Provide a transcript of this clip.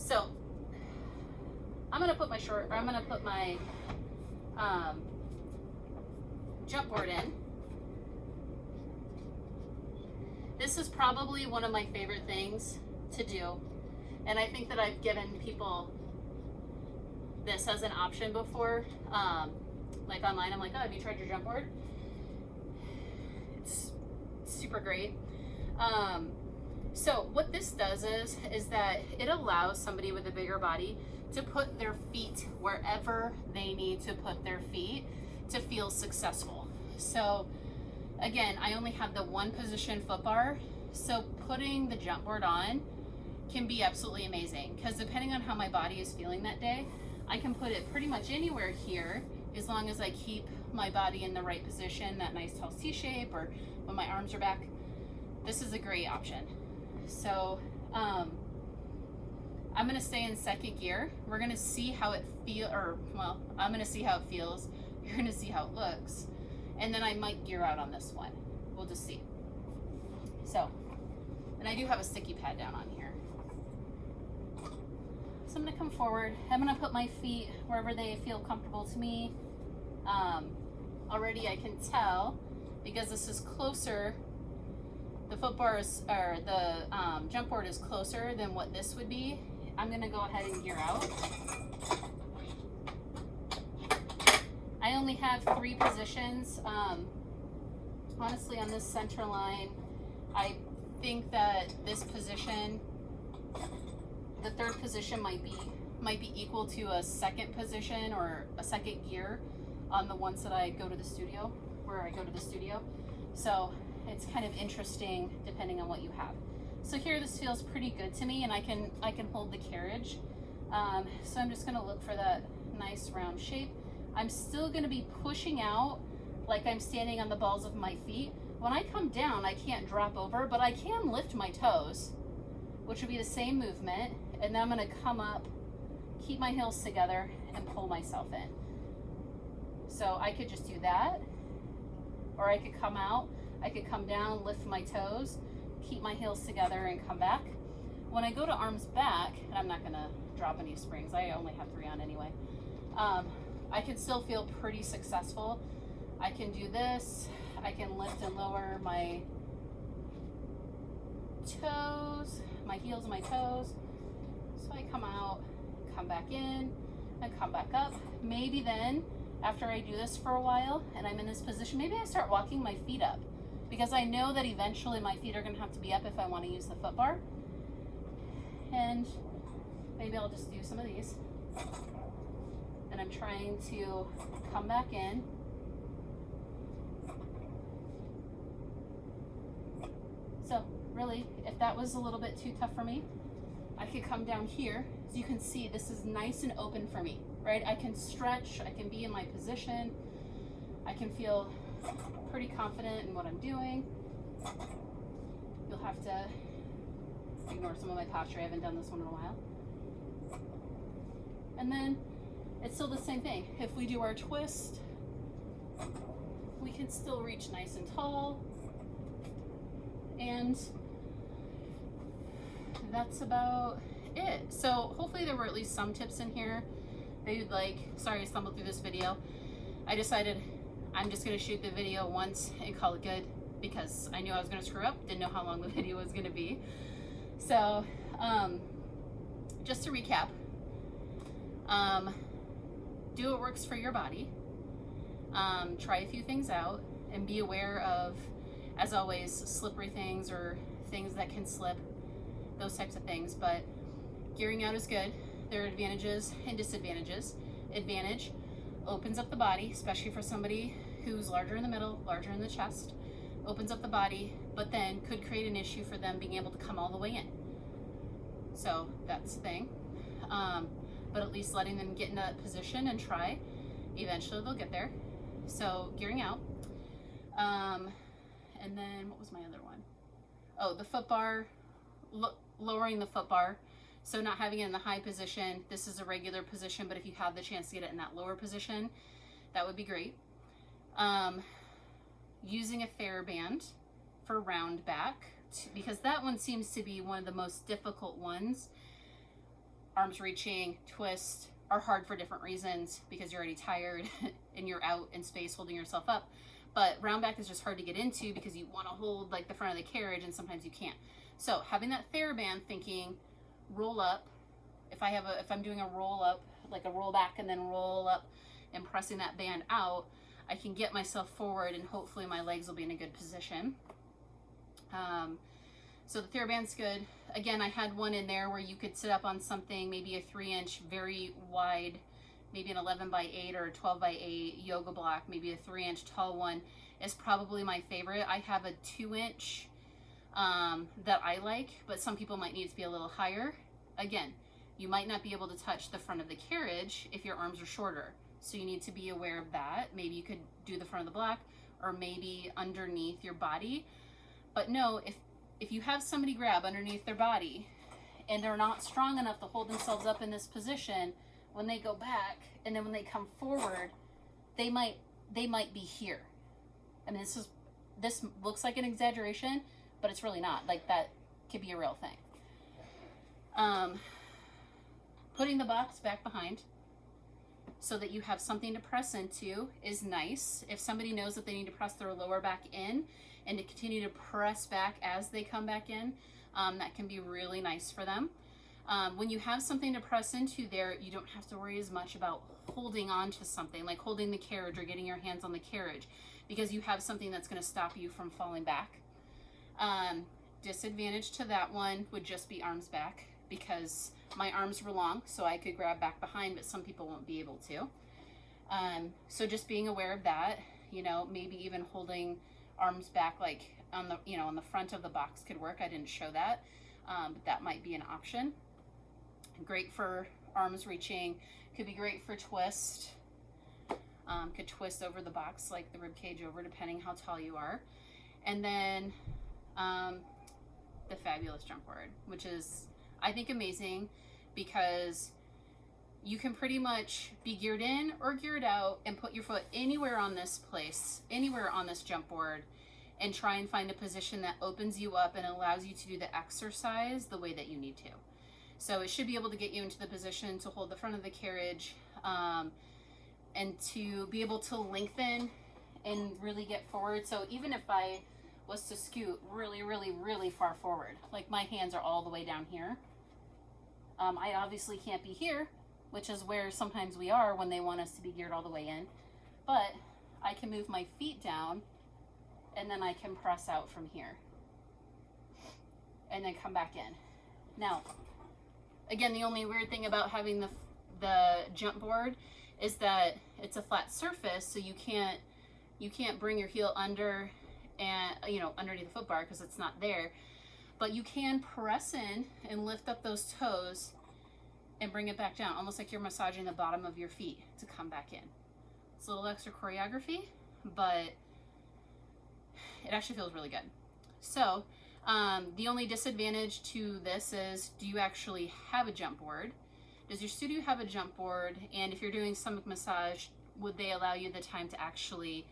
So I'm gonna put my jump board in. This is probably one of my favorite things to do, and I think that I've given people this as an option before. Like online, I'm like, oh, have you tried your jump board? It's super great. So what this does is that it allows somebody with a bigger body to put their feet wherever they need to put their feet to feel successful. So again, I only have the one position foot bar, so putting the jump board on can be absolutely amazing, because depending on how my body is feeling that day, I can put it pretty much anywhere here, as long as I keep my body in the right position, that nice tall C shape, or when my arms are back. This is a great option. So I'm gonna stay in second gear. We're gonna see how it I'm gonna see how it feels. You're gonna see how it looks. And then I might gear out on this one. We'll just see. So, and I do have a sticky pad down on here. So I'm gonna come forward. I'm gonna put my feet wherever they feel comfortable to me. Already I can tell, because this is closer, the foot bar is, or the jump board is closer than what this would be. I'm gonna go ahead and gear out. I only have 3 positions. Honestly, on this center line, I think that this position, the third position might be equal to a second position or a second gear on the ones that I go to the studio, where I go to the studio. So it's kind of interesting depending on what you have. So here, this feels pretty good to me, and I can hold the carriage. So I'm just gonna look for that nice round shape. I'm still gonna be pushing out like I'm standing on the balls of my feet. When I come down, I can't drop over, but I can lift my toes, which would be the same movement. And then I'm gonna come up, keep my heels together, and pull myself in. So I could just do that, or I could come out, I could come down, lift my toes, keep my heels together, and come back. When I go to arms back, and I'm not gonna drop any springs, I only have 3 on anyway, I can still feel pretty successful. I can do this, I can lift and lower my toes, my heels and my toes. So I come out, come back in, and come back up. Maybe then, after I do this for a while, and I'm in this position, maybe I start walking my feet up, because I know that eventually my feet are gonna have to be up if I wanna use the foot bar. And maybe I'll just do some of these. And I'm trying to come back in. So really, if that was a little bit too tough for me, I could come down here. As you can see, this is nice and open for me, right? I can stretch, I can be in my position. I can feel pretty confident in what I'm doing. You'll have to ignore some of my posture. I haven't done this one in a while. And then it's still the same thing. If we do our twist, we can still reach nice and tall. And that's about it. So hopefully there were at least some tips in here that you'd like. Sorry I stumbled through this video. I decided I'm just gonna shoot the video once and call it good, because I knew I was gonna screw up, didn't know how long the video was gonna be. So just to recap, do what works for your body. Try a few things out, and be aware of, as always, slippery things or things that can slip, those types of things. But gearing out is good. There are advantages and disadvantages. Advantage, opens up the body, especially for somebody who's larger in the middle, larger in the chest, opens up the body, but then could create an issue for them being able to come all the way in. So that's the thing. But at least letting them get in that position and try, eventually they'll get there. So gearing out. And then what was my other one? Oh, the foot bar, lowering the foot bar. So not having it in the high position. This is a regular position, but if you have the chance to get it in that lower position, that would be great. Using a TheraBand for round back, because that one seems to be one of the most difficult ones arms reaching, twist are hard for different reasons because you're already tired and you're out in space holding yourself up. But round back is just hard to get into because you want to hold like the front of the carriage and sometimes you can't. So having that TheraBand, thinking roll up. If I'm doing a roll up, like a roll back and then roll up and pressing that band out, I can get myself forward and hopefully my legs will be in a good position. So the TheraBand's good. Again, I had one in there where you could sit up on something, maybe a 3-inch, very wide, maybe an 11 by 8 or a 12 by 8 yoga block, maybe a 3-inch tall one is probably my favorite. I have a 2-inch that I like, but some people might need to be a little higher. Again, you might not be able to touch the front of the carriage if your arms are shorter. So you need to be aware of that. Maybe you could do the front of the block or maybe underneath your body. But no, if you have somebody grab underneath their body and they're not strong enough to hold themselves up in this position, when they go back and then when they come forward, they might be here. I mean, this looks like an exaggeration, but it's really not. Like, that could be a real thing. Putting the box back behind so that you have something to press into is nice. If somebody knows that they need to press their lower back in and to continue to press back as they come back in, that can be really nice for them. When you have something to press into there, you don't have to worry as much about holding on to something, like holding the carriage or getting your hands on the carriage, because you have something that's going to stop you from falling back. Disadvantage to that one would just be arms back, because my arms were long, so I could grab back behind, but some people won't be able to. So just being aware of that, you know, maybe even holding arms back, like on the, you know, on the front of the box could work. I didn't show that, but that might be an option. Great for arms reaching, could be great for twist. Could twist over the box, like the rib cage over, depending how tall you are. And then the fabulous Jumpboard, which is, I think, amazing because you can pretty much be geared in or geared out and put your foot anywhere on this place, anywhere on this Jumpboard, and try and find a position that opens you up and allows you to do the exercise the way that you need to. So it should be able to get you into the position to hold the front of the carriage, and to be able to lengthen and really get forward. So even if I was to scoot really, really, really far forward, like my hands are all the way down here, I obviously can't be here, which is where sometimes we are when they want us to be geared all the way in, but I can move my feet down and then I can press out from here and then come back in. Now, again, the only weird thing about having the Jumpboard is that it's a flat surface, so you can't bring your heel under and, you know, underneath the foot bar because it's not there. But you can press in and lift up those toes and bring it back down, almost like you're massaging the bottom of your feet to come back in. It's a little extra choreography, but it actually feels really good. So the only disadvantage to this is, do you actually have a Jumpboard? Does your studio have a Jumpboard? And if you're doing stomach massage, would they allow you the time to actually